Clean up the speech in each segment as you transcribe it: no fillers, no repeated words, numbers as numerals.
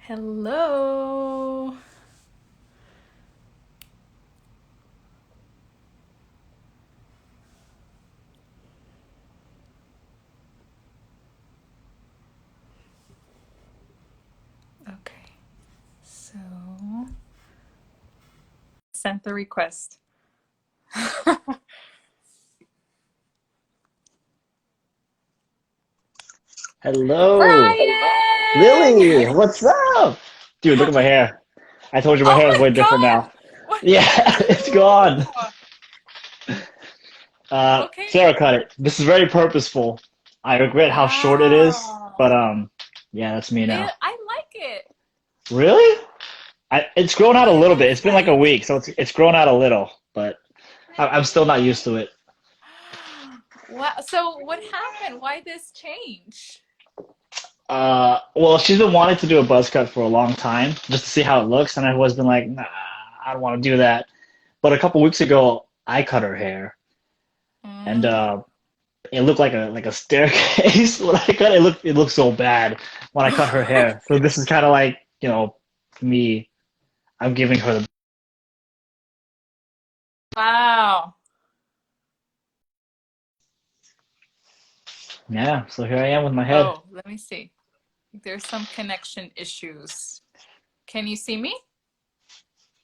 Hello. Okay, so sent the request. Hello, Brian! Lily. What's up, dude? Look at my hair. I told you my Oh hair is my way different God! now. What Yeah, did you it's gone. do? Okay. Sarah cut it. This is very purposeful. I regret how short it is, but Wow. yeah, that's me now. I like it. Really? It's grown out a I little bit. like It's been like a it. week, so it's grown out a little, but I'm still not used to it. Wow. So what happened? Why this change? Well, she's been wanting to do a buzz cut for a long time, just to see how it looks, and I've always been like, nah, I don't want to do that. But a couple weeks ago, I cut her hair, and Mm. it looked like a staircase when I cut it. It looked so bad when I cut her Oh my hair. So this is kind of like, me. I'm giving her the Wow. yeah. So here I am with my head. Oh, let me see. There's some connection issues. Can you see me?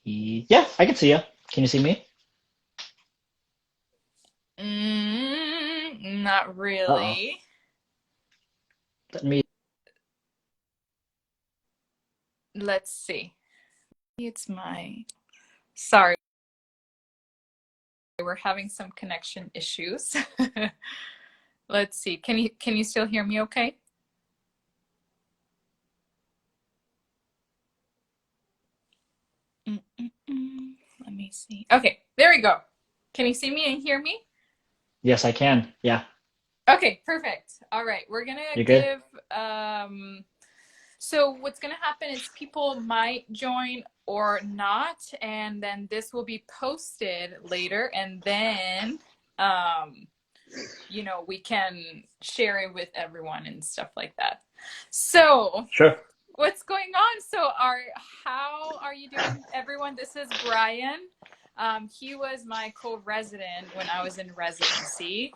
Yeah, I can see you. Can you see me? Not Uh-oh. really. Let me. Let's see. It's my. Sorry, we're having some connection issues. Let's see. Can you still hear me okay? Let me see. Okay, there we go. Can you see me and hear me? Yes, I can. Yeah, Okay, perfect. All right, we're gonna you good? give so what's gonna happen is people might join or not, and then this will be posted later, and then um we can share it with everyone and stuff like that. So Sure. what's going on? How are you doing, everyone? This is Brian. He was my co-resident when I was in residency.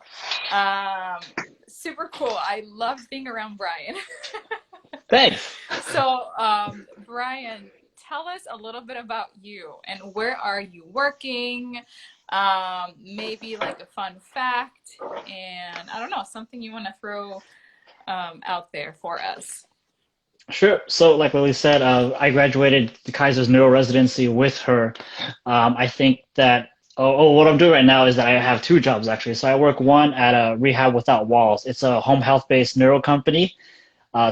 Super cool. I love being around Brian. Thanks. Brian, tell us a little bit about you and where are you working? Maybe like a fun fact, and I don't know, something you want to throw out there for us. Sure. So, like Lily said, I graduated the Kaiser's neuro residency with her. I think that what I'm doing right now is that I have two jobs actually. So I work one at a Rehab Without Walls. It's a home health based neuro company.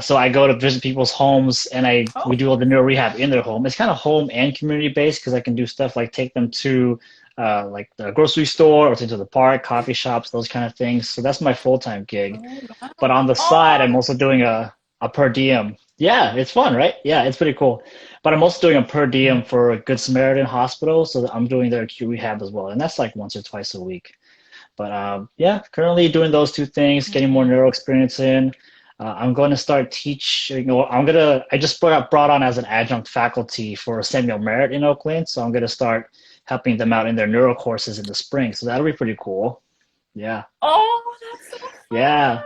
So I go to visit people's homes and we Oh, do all the neuro rehab in their home. It's kind of home and community based because I can do stuff like take them to like the grocery store or to the park, coffee shops, those kind of things. So that's my full time gig. oh, But wow. on the side, I'm Oh, also doing a per diem. Yeah, it's fun, right? Yeah, it's pretty cool. But I'm also doing a per diem for a Good Samaritan Hospital, so I'm doing their acute rehab as well, and that's like once or twice a week. But yeah, currently doing those two things, getting more mm, neuro experience in. I'm going to start teaching. I just brought on as an adjunct faculty for Samuel Merritt in Oakland, so I'm gonna start helping them out in their neuro courses in the spring. So that'll be pretty cool. Yeah, oh, that's so yeah.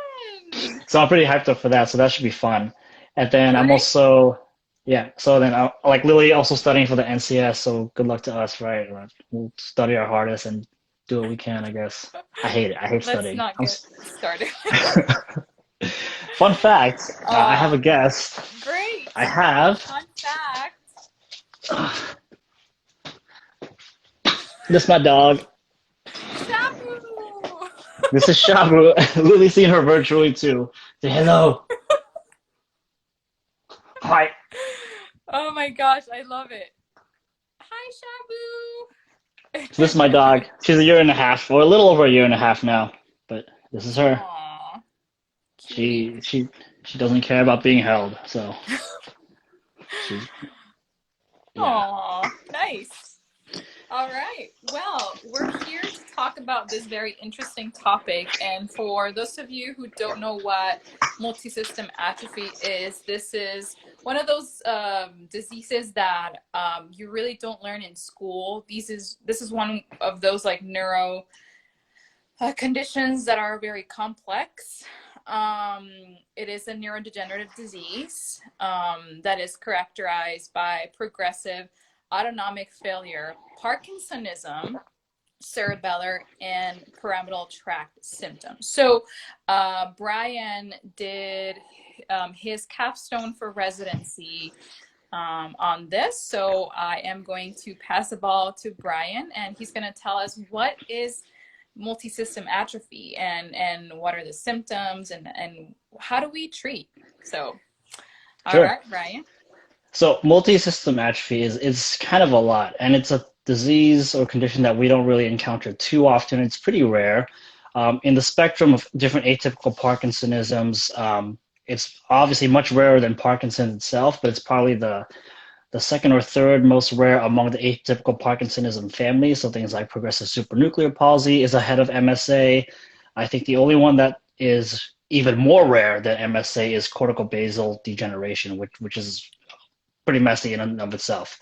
fun. So I'm pretty hyped up for that. So that should be fun. And then I'm Great. also, yeah. So then like Lily also studying for the NCS. So good luck to us, right? We'll study our hardest and do what we can, I guess. I hate it. I hate Let's studying. not get started. Fun fact, I have uh, a guest. Great. I have Fun fact. this is my dog. Shabu. This is Shabu. Lily's seen her virtually too. Say hello. Hi. Oh my gosh, I love it. Hi, So this is my Shabu. dog. She's a year and a half, or a little over a year and a half now. But this is her. Aw, She cutie. she she doesn't care about being held. So she's yeah. Aw, nice. All right. Well, we're here to talk about this very interesting topic. And for those of you who don't know what multisystem atrophy is, this is one of those diseases that you really don't learn in school. This is one of those like neuro conditions that are very complex. It is a neurodegenerative disease that is characterized by progressive autonomic failure, Parkinsonism, cerebellar, and pyramidal tract symptoms. So Brian did his capstone for residency on this. So I am going to pass the ball to Brian, and he's going to tell us what is multisystem atrophy and what are the symptoms and how do we treat. So all Sure. right, Brian. So multi-system atrophy is kind of a lot, and it's a disease or condition that we don't really encounter too often. It's pretty rare. In the spectrum of different atypical Parkinsonisms, it's obviously much rarer than Parkinson itself, but it's probably the second or third most rare among the atypical Parkinsonism family. So things like progressive supranuclear palsy is ahead of MSA. I think the only one that is even more rare than MSA is cortical basal degeneration, which is pretty messy in and of itself.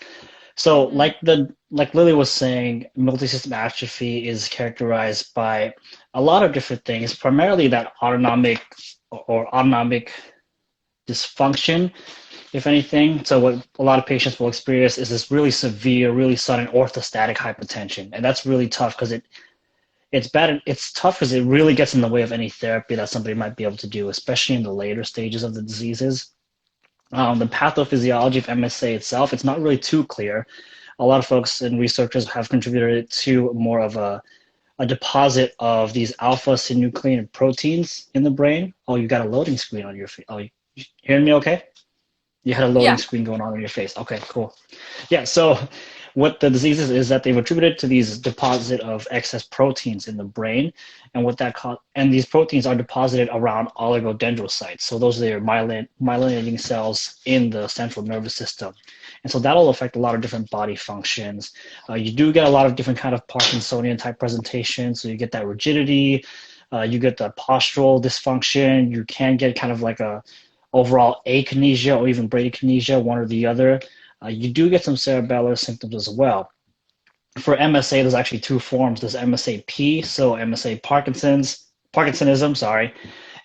So, Mm-hmm. like Lily was saying, multisystem atrophy is characterized by a lot of different things, primarily that autonomic dysfunction, if anything. So, what a lot of patients will experience is this really severe, really sudden orthostatic hypotension, and that's really tough because it's bad. It's tough because it really gets in the way of any therapy that somebody might be able to do, especially in the later stages of the diseases. The pathophysiology of MSA itself, it's not really too clear. A lot of folks and researchers have contributed to more of a deposit of these alpha synuclein proteins in the brain. Oh, you got a loading screen on your face. Oh, you hearing me okay? You had a loading Yeah. screen going on your face. Okay, cool. Yeah, so what the disease is that they've attributed to these deposit of excess proteins in the brain, and what that and these proteins are deposited around oligodendrocytes. So those are your myelinating cells in the central nervous system, and so that'll affect a lot of different body functions. You do get a lot of different kind of Parkinsonian type presentation. So you get that rigidity, you get the postural dysfunction. You can get kind of like a overall akinesia or even bradykinesia, one or the other. You do get some cerebellar symptoms as well. For MSA, there's actually two forms. There's MSA-P, so MSA Parkinsonism, sorry,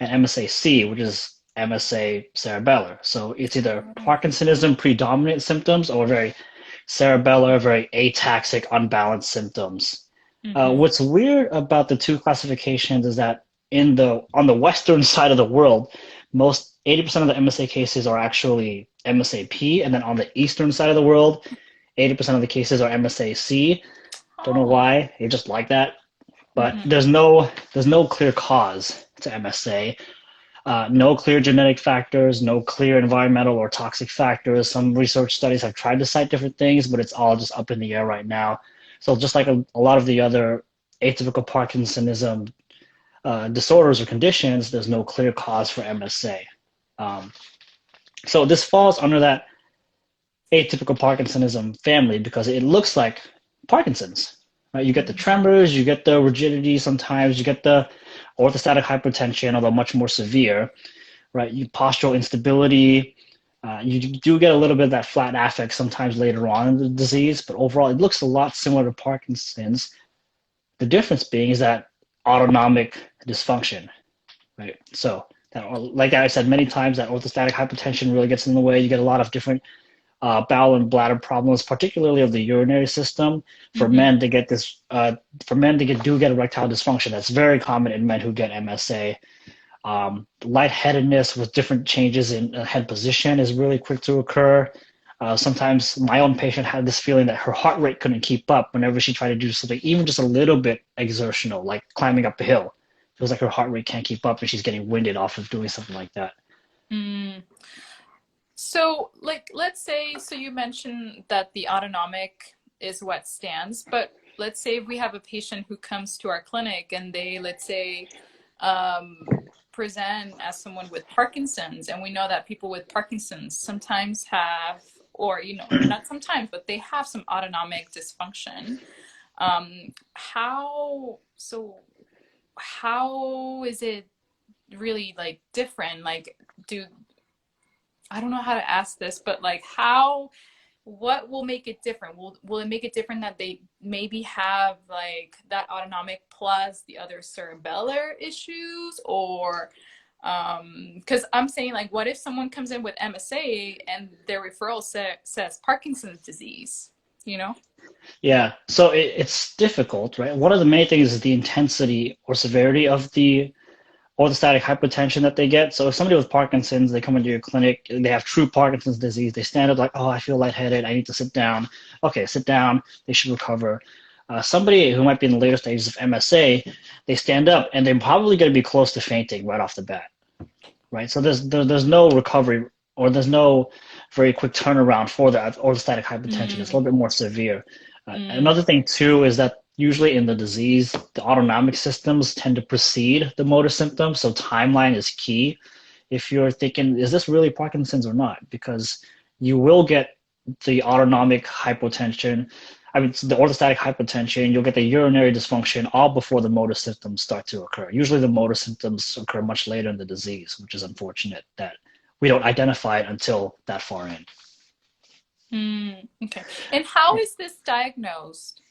and MSA-C, which is MSA cerebellar. So it's either Parkinsonism predominant symptoms or very cerebellar, very ataxic, unbalanced symptoms. Mm-hmm. What's weird about the two classifications is that on the western side of the world, most 80% of the MSA cases are actually MSA-P, and then on the eastern side of the world, 80% of the cases are MSA-C. Don't know Oh. why, they just like that. But Mm-hmm. there's no clear cause to MSA. No clear genetic factors, no clear environmental or toxic factors. Some research studies have tried to cite different things, but it's all just up in the air right now. So just like a lot of the other atypical Parkinsonism disorders or conditions, there's no clear cause for MSA. Um, so this falls under that atypical Parkinsonism family because it looks like Parkinson's. Right? You get the Mm-hmm. tremors, you get the rigidity sometimes, you get the orthostatic hypertension, although much more severe. Right? You postural instability. You do get a little bit of that flat affect sometimes later on in the disease, but overall it looks a lot similar to Parkinson's. The difference being is that autonomic dysfunction, right? So, like I said many times, that orthostatic hypertension really gets in the way. You get a lot of different bowel and bladder problems, particularly of the urinary system. For Mm-hmm. men to get this, for men to get erectile dysfunction, that's very common in men who get MSA. Lightheadedness with different changes in head position is really quick to occur. Sometimes my own patient had this feeling that her heart rate couldn't keep up whenever she tried to do something, even just a little bit exertional, like climbing up a hill. It feels like her heart rate can't keep up and she's getting winded off of doing something like that. Mm. So, like, let's say, so you mentioned that the autonomic is what stands, but let's say we have a patient who comes to our clinic and they, let's say, present as someone with Parkinson's, and we know that people with Parkinson's sometimes have, or, not sometimes, but they have some autonomic dysfunction. How so how is it really like different? Like, do I don't know how to ask this, but like how what will make it different? Will it make it different that they maybe have like that autonomic plus the other cerebellar issues, or because I'm saying like what if someone comes in with MSA and their referral says Parkinson's disease, you know? Yeah, so it's difficult, right? One of the main things is the intensity or severity of the orthostatic hypotension that they get. So if somebody with Parkinson's, they come into your clinic, they have true Parkinson's disease, they stand up like, oh, I feel lightheaded, I need to sit down. Okay, sit down, they should recover. Somebody who might be in the later stages of MSA, they stand up and they're probably going to be close to fainting right off the bat, right? So there's no recovery or there's no very quick turnaround for that orthostatic hypotension. It's a little Mm, bit more severe. mm, Another thing too is that usually in the disease, the autonomic systems tend to precede the motor symptoms, so timeline is key. If you're thinking, is this really Parkinson's or not? Because you will get the autonomic hypotension, I mean, the orthostatic hypotension, you'll get the urinary dysfunction all before the motor symptoms start to occur. Usually the motor symptoms occur much later in the disease, which is unfortunate that we don't identify it until that far in. okay. And how is this diagnosed?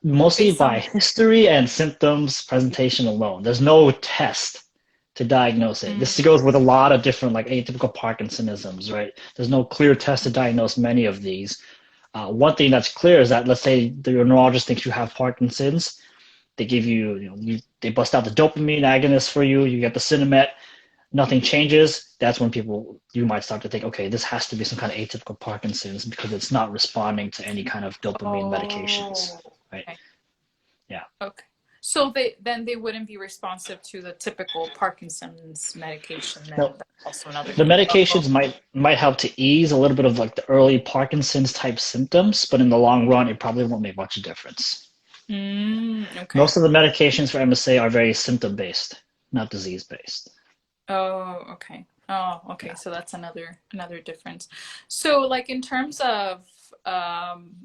Mostly Based by on history and symptoms presentation alone. There's no test to diagnose it. This mm, goes with a lot of different like atypical Parkinsonisms, right? There's no clear test to diagnose many of these. One thing that's clear is that let's say the neurologist thinks you have Parkinson's, they give you, they bust out the dopamine agonist for you, you get the Cinemet, nothing changes. That's when you might start to think, okay, this has to be some kind of atypical Parkinson's because it's not responding to any kind of dopamine medications, oh, right? okay. Yeah. Okay. So they wouldn't be responsive to the typical Parkinson's medication, then Now, that's also another the thing. Oh, medications might help to ease a little bit of like the early Parkinson's type symptoms, but in the long run, it probably won't make much of a difference. okay. Most of the medications for MSA are very symptom based, not disease based. Oh, okay. Oh, okay. Yeah. So that's another difference. So like in terms of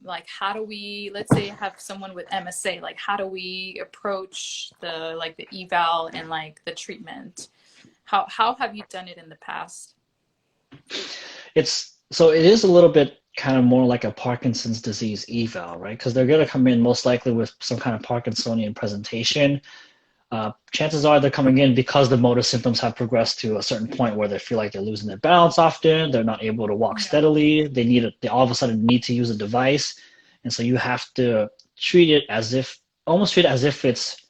like how do we, let's say have someone with MSA, like how do we approach the like the eval and like the treatment? How have you done it in the past? It is a little bit kind of more like a Parkinson's disease eval, right? Because they're going to come in most likely with some kind of Parkinsonian presentation. Chances are they're coming in because the motor symptoms have progressed to a certain point where they feel like they're losing their balance often, they're not able to walk Yeah. steadily, they all of a sudden need to use a device, and so you have to treat it as if almost treat it as if it's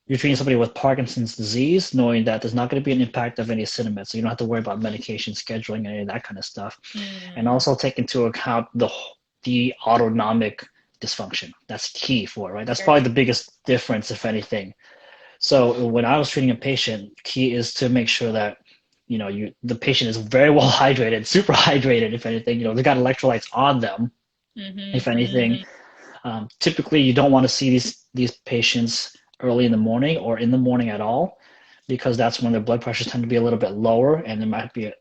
you're treating somebody with Parkinson's disease, knowing that there's not going to be an impact of any Cinemet, so you don't have to worry about medication scheduling and any of that kind of stuff, and Mm, also take into account the autonomic dysfunction. That's key for it, right? That's very probably the biggest difference, if anything. So when I was treating a patient, key is to make sure that the patient is very well hydrated, super hydrated, if anything. They got electrolytes on them, if mm-hmm, anything. mm-hmm. Typically, you don't want to see these patients early in the morning or in the morning at all, because that's when their blood pressures tend to be a little bit lower, and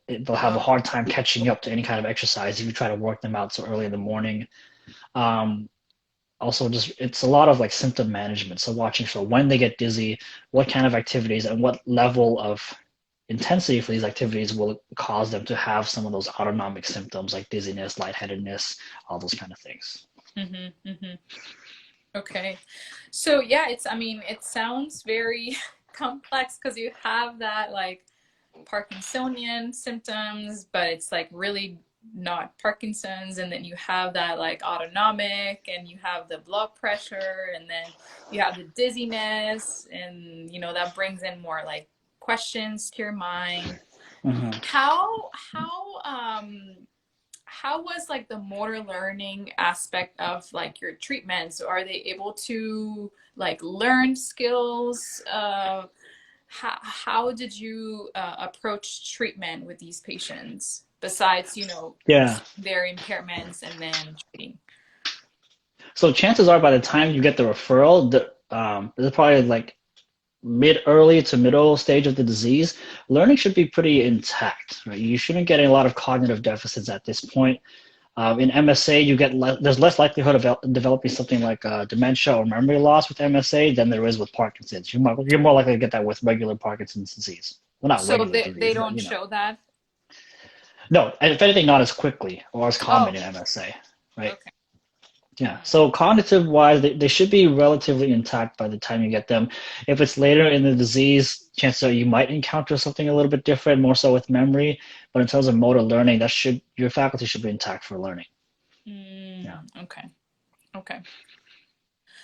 they'll have a Oh, hard time catching up to any kind of exercise if you try to work them out so early in the morning. Um, Also, just it's a lot of like symptom management, so watching for when they get dizzy, what kind of activities and what level of intensity for these activities will cause them to have some of those autonomic symptoms like dizziness, lightheadedness, all those kind of things. mm-hmm, mm-hmm. Okay. So yeah, I mean, it sounds very complex because you have that like Parkinsonian symptoms, but it's like really not Parkinson's. And then you have that like autonomic, and you have the blood pressure, and then you have the dizziness, and that brings in more like questions to your mind. Mm-hmm. How was like the motor learning aspect of like your treatments? Are they able to like learn skills? How did you approach treatment with these patients besides Yeah. their impairments and then treating? So chances are by the time you get the referral, there's probably like early to middle stage of the disease, learning should be pretty intact, right? You shouldn't get a lot of cognitive deficits at this point. In MSA, there's less likelihood of developing something like dementia or memory loss with MSA than there is with Parkinson's. You're more likely to get that with regular Parkinson's disease. Well, not So regular they disease, but don't show that? no, and if anything, not as quickly or as common Oh, in MSA, right? okay. Yeah. So cognitive wise, they should be relatively intact by the time you get them. If it's later in the disease, chances are you might encounter something a little bit different, more so with memory. But in terms of motor learning, your faculty should be intact for learning. Yeah. Okay. Okay.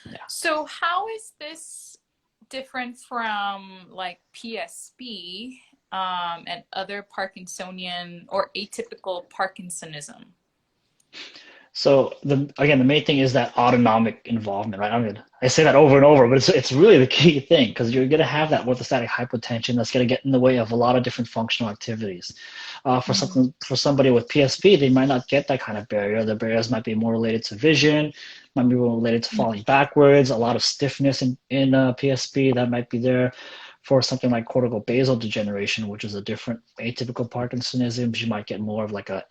Yeah. So how is this different from like PSP and other Parkinsonian or atypical Parkinsonism? So the main thing is that autonomic involvement, right? I say that over and over, but it's really the key thing because you're gonna have that orthostatic hypotension that's gonna get in the way of a lot of different functional activities. Mm-hmm. For somebody with PSP, they might not get that kind of barrier. The barriers might be more related to vision, might be more related to falling backwards, a lot of stiffness in PSP that might be there. For something like cortical basal degeneration, which is a different atypical Parkinsonism, you might get more of like a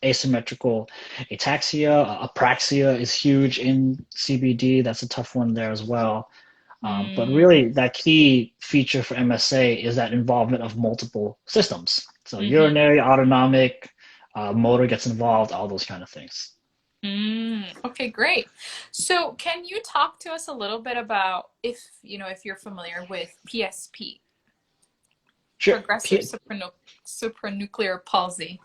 asymmetrical ataxia. Apraxia is huge in CBD. That's a tough one there as well. But Mm-hmm. really, that key feature for MSA is that involvement of multiple systems. So urinary, autonomic, motor gets involved, all those kind of things. Okay, great. So can you talk to us a little bit about if you're familiar with PSP, Sure. progressive supranuclear palsy?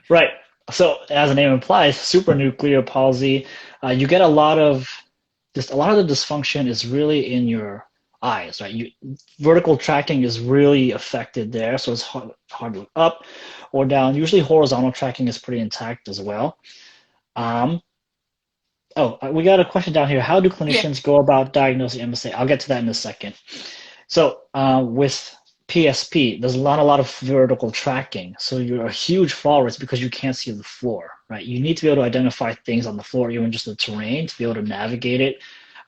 Right. So as the name implies, supranuclear palsy, you get a lot of the dysfunction is really in your eyes, right? Vertical tracking is really affected there, so it's hard to look up or down. Usually horizontal tracking is pretty intact as well. Um, we got a question down here. How do Yeah. clinicians go about diagnosing MSA? I'll get to that in a second. So with PSP, there's a lot of vertical tracking. So you're a huge fall risk because you can't see the floor, right? You need to be able to identify things on the floor, even just the terrain, to be able to navigate it.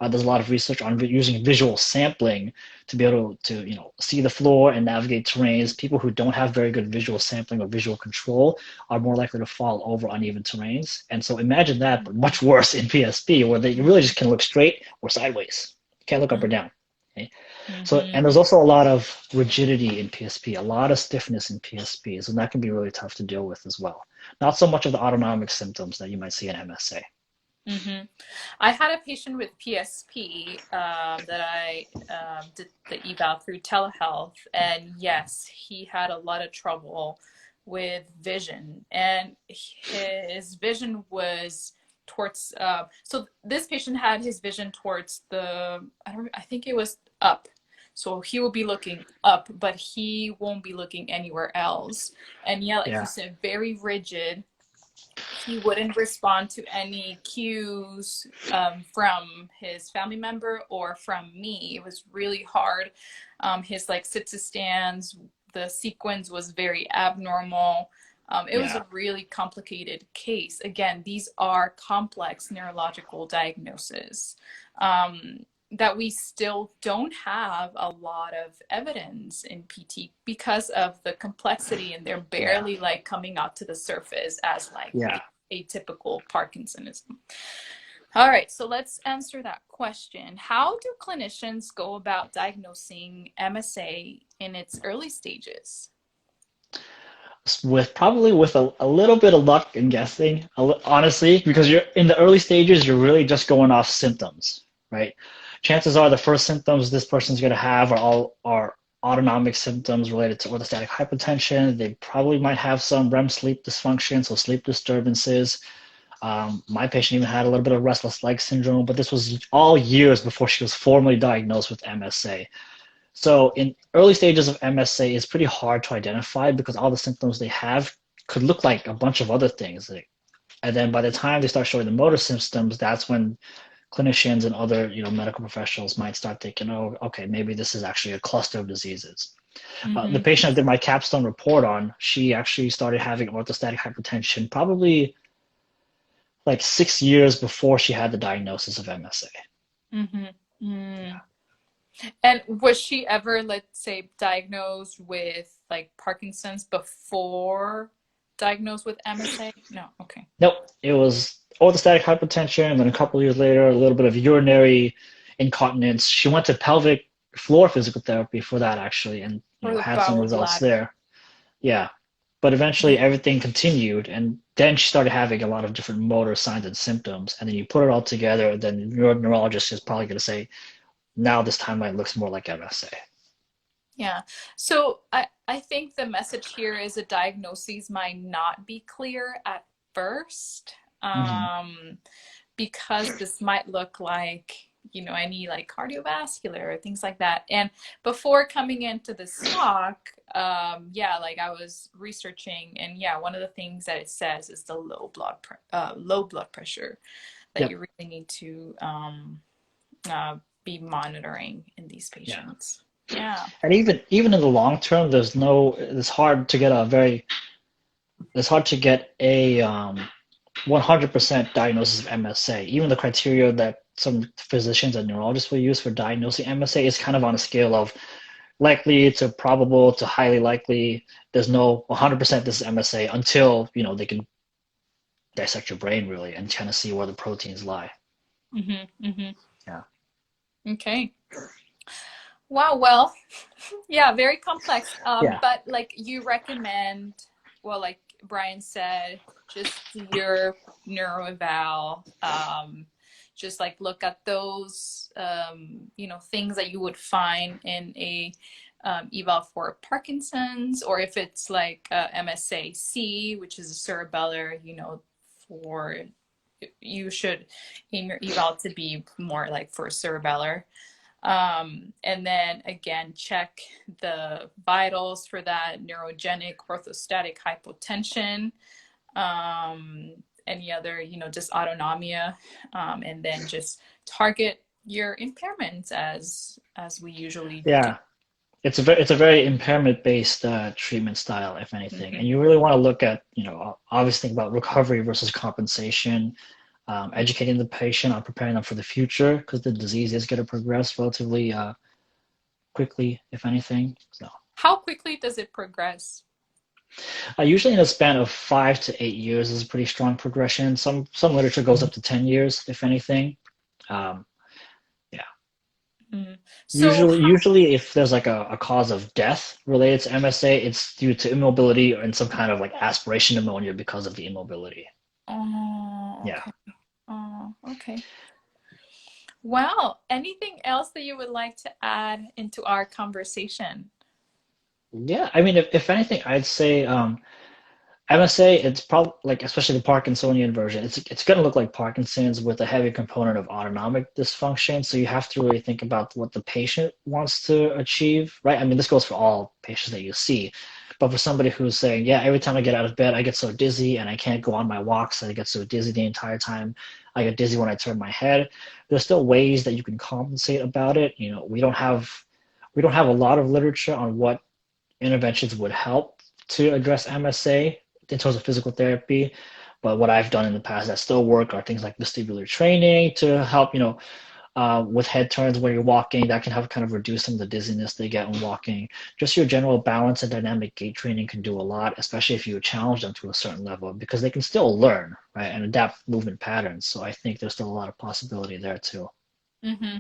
There's a lot of research on using visual sampling to be able to see the floor and navigate terrains. People who don't have very good visual sampling or visual control are more likely to fall over uneven terrains. And so imagine that, but much worse in PSP, where they really just can look straight or sideways. You can't look up or down. Okay? So, Mm-hmm. and there's also a lot of rigidity in PSP, a lot of stiffness in PSP, so that can be really tough to deal with as well. Not so much of the autonomic symptoms that you might see in MSA. Mm-hmm. I had a patient with PSP that I did the eval through telehealth, and yes, he had a lot of trouble with vision, and his vision was towards. So this patient had his vision towards I think it was up. So he will be looking up, but he won't be looking anywhere else. And yeah, like you Yeah, said, very rigid. He wouldn't respond to any cues from his family member or from me. It was really hard. His like sit to stands, the sequence was very abnormal. It was yeah, a really complicated case. Again, these are complex neurological diagnoses. That we still don't have a lot of evidence in PT because of the complexity, and they're yeah, barely like coming out to the surface as like yeah. atypical Parkinsonism. All right, so let's answer that question. How do clinicians go about diagnosing MSA in its early stages? With a little bit of luck and guessing, honestly, because you're in the early stages, you're really just going off symptoms, right? Chances are the first symptoms this person's going to have are autonomic symptoms related to orthostatic hypotension. They probably might have some REM sleep dysfunction, so sleep disturbances. My patient even had a little bit of restless leg syndrome, but this was all years before she was formally diagnosed with MSA. So in early stages of MSA, it's pretty hard to identify because all the symptoms they have could look like a bunch of other things. And then by the time they start showing the motor symptoms, that's when clinicians and other medical professionals might start thinking, oh, okay, maybe this is actually a cluster of diseases. The Mm-hmm. patient I did my capstone report on, she actually started having orthostatic hypotension probably like 6 years before she had the diagnosis of MSA. Mm-hmm. Mm. And was she ever, let's say, diagnosed with like Parkinson's before diagnosed with MSA? No. Okay. Nope, it was orthostatic hypotension, and then a couple of years later, a little bit of urinary incontinence. She went to pelvic floor physical therapy for that actually, and For the had some bowel results bladder. there. Yeah, but eventually Mhm. everything continued, and then she started having a lot of different motor signs and symptoms. And then you put it all together, then your neurologist is probably going to say, now this timeline looks more like MSA. Yeah. So I think the message here is a diagnosis might not be clear at first, Hmm. um, because this might look like, any like cardiovascular or things like that. And before coming into this talk, yeah, like I was researching, and yeah, one of the things that it says is the low blood pressure that you Yep. really need to uh, be monitoring in these Yeah. patients. Yeah. And even in the long term, it's hard to get a 100% diagnosis of MSA. Even the criteria that some physicians and neurologists will use for diagnosing MSA is kind of on a scale of likely to probable to highly likely. There's no 100% this is MSA until, they can dissect your brain really and kind of see where the proteins lie. Mm-hmm. Yeah. Okay. Wow. Well, yeah, very complex. Yeah. But like you recommend, well, like Brian said, just do your neuro eval. Just like look at those, things that you would find in a eval for Parkinson's, or if it's like MSAC, which is a cerebellar, for you should aim your eval to be more like for cerebellar. And then again, check the vitals for that neurogenic orthostatic hypotension, any other, just autonomia, and then just target your impairments as we usually do. Yeah. It's a very impairment based treatment style, if anything, Mm-hmm. and you really want to look at obviously think about recovery versus compensation, educating the patient on preparing them for the future because the disease is going to progress relatively quickly, if anything. So How quickly does it progress? usually in a span of 5 to 8 years is a pretty strong progression. Some literature goes up to 10 years, if anything. Um, yeah. Mm. So Usually, if there's like a cause of death related to MSA, it's due to immobility and some kind of like aspiration pneumonia because of the immobility. oh, Yeah. okay. Oh, okay. Well, anything else that you would like to add into our conversation? Yeah. I mean, if anything, I'd say MSA, it's probably like, especially the Parkinsonian version, it's going to look like Parkinson's with a heavy component of autonomic dysfunction. So you have to really think about what the patient wants to achieve, right? I mean, this goes for all patients that you see, but for somebody who's saying, yeah, every time I get out of bed, I get so dizzy and I can't go on my walks. I get so dizzy the entire time. I get dizzy when I turn my head. There's still ways that you can compensate about it. We don't have a lot of literature on what interventions would help to address MSA in terms of physical therapy. But what I've done in the past that still work are things like vestibular training to help, with head turns when you're walking. That can help kind of reduce some of the dizziness they get when walking. Just your general balance and dynamic gait training can do a lot, especially if you challenge them to a certain level, because they can still learn, right, and adapt movement patterns. So I think there's still a lot of possibility there too. Mm-hmm.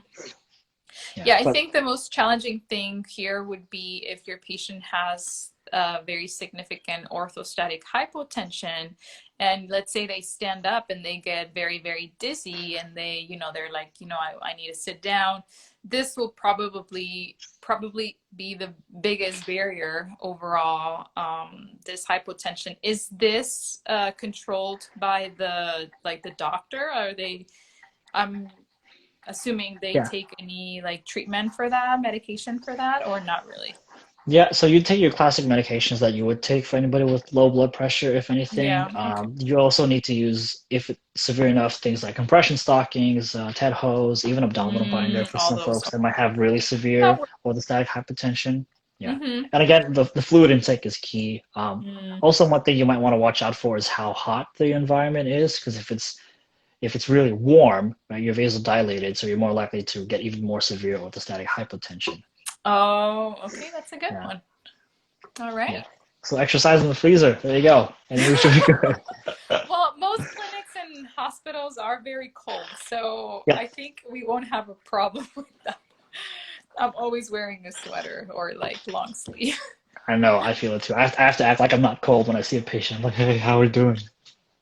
Yeah, Yeah, I but think the most challenging thing here would be if your patient has very significant orthostatic hypotension, and let's say they stand up and they get very, very dizzy, and they're like, I need to sit down. This will probably be the biggest barrier overall. This hypotension, is this controlled by the doctor? Are they? I'm assuming they yeah. take any like treatment for that, medication for that, or not really. Yeah, so you take your classic medications that you would take for anybody with low blood pressure, if anything. Yeah. Okay. You also need to use, if it's severe enough, things like compression stockings, TED hose, even abdominal binder for All some those. folks that might have really That severe works. orthostatic hypertension. Yeah. Mm-hmm. And again, the fluid intake is key. Mm. Also, one thing you might want to watch out for is how hot the environment is, because if it's really warm, right, you're vasodilated, so you're more likely to get even more severe orthostatic hypotension. Oh, okay. That's a good Yeah. one. All Yeah. right. So exercise in the freezer. There you go. And you should be good. Well, most clinics and hospitals are very cold, so Yep. I think we won't have a problem with that. I'm always wearing a sweater or like long sleeve. I know. I feel it too. I have to act like I'm not cold when I see a patient. I'm like, hey, how are we doing?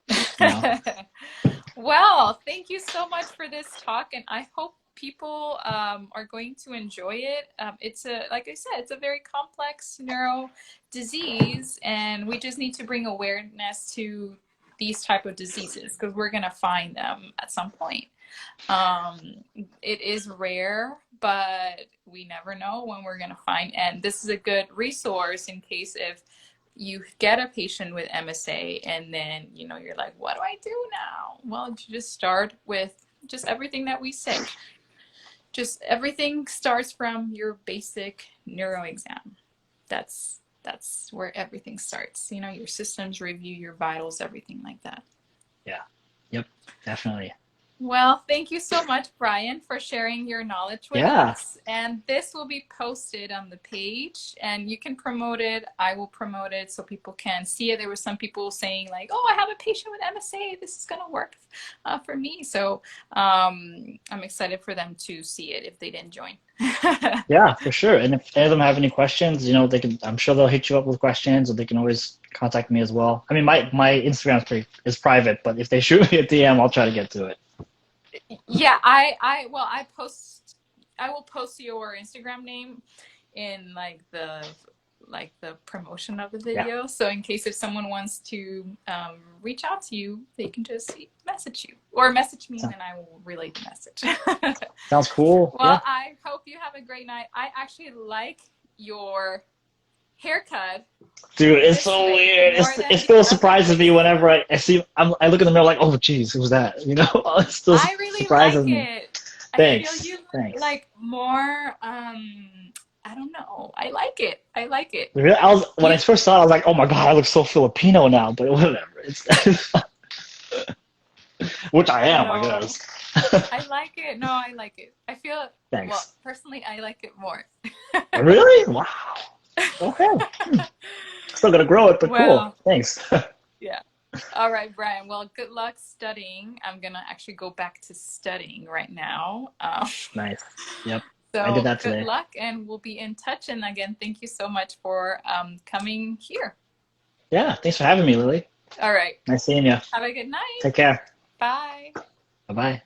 You know? Well, thank you so much for this talk, and I hope people are going to enjoy it. It's a, like I said, it's a very complex neuro disease, and we just need to bring awareness to these type of diseases because we're gonna find them at some point. It is rare, but we never know when we're gonna find, and this is a good resource in case if you get a patient with MSA and then you're like, what do I do now? Well, you just start with just everything that we say. Just everything starts from your basic neuro exam. That's where everything starts. Your systems review, your vitals, everything like that. Yeah. Yep. Definitely. Well, thank you so much, Brian, for sharing your knowledge with Yeah. us. And this will be posted on the page, and you can promote it. I will promote it so people can see it. There were some people saying like, "Oh, I have a patient with MSA. This is going to work for me." So I'm excited for them to see it if they didn't join. Yeah, for sure. And if any of them have any questions, they can. I'm sure they'll hit you up with questions, or they can always contact me as well. I mean, my Instagram is private, but if they shoot me a DM, I'll try to get to it. Yeah, I will post your Instagram name in the promotion of the Yeah. video. So in case if someone wants to reach out to you, they can just message you or message me, and then I will relay the message. Sounds cool. Well, Yeah. I hope you have a great night. I actually like your haircut. Dude, it's this so way weird. more than It the still other surprises ways. me whenever I see. I look in the mirror like, oh, geez, who's that? It still I really surprises like me. it. I feel Thanks. you Thanks. like more I don't know. I like it. I like it. Really, when I You first saw it, I was like, oh my god, I look so Filipino now. But whatever. It's which I am, I no. guess. I like it. No, I like it. I feel well, Thanks. personally I like it more. Really? Wow. Okay. Still gonna grow it, but cool. Well, Thanks. yeah. All right, Brian. Well, good luck studying. I'm gonna actually go back to studying right now. Nice. Yep. I did So that good today. luck, and we'll be in touch. And again, thank you so much for coming here. Yeah. Thanks for having me, Lily. All right. Nice seeing you. Have a good night. Take care. Bye. Bye bye.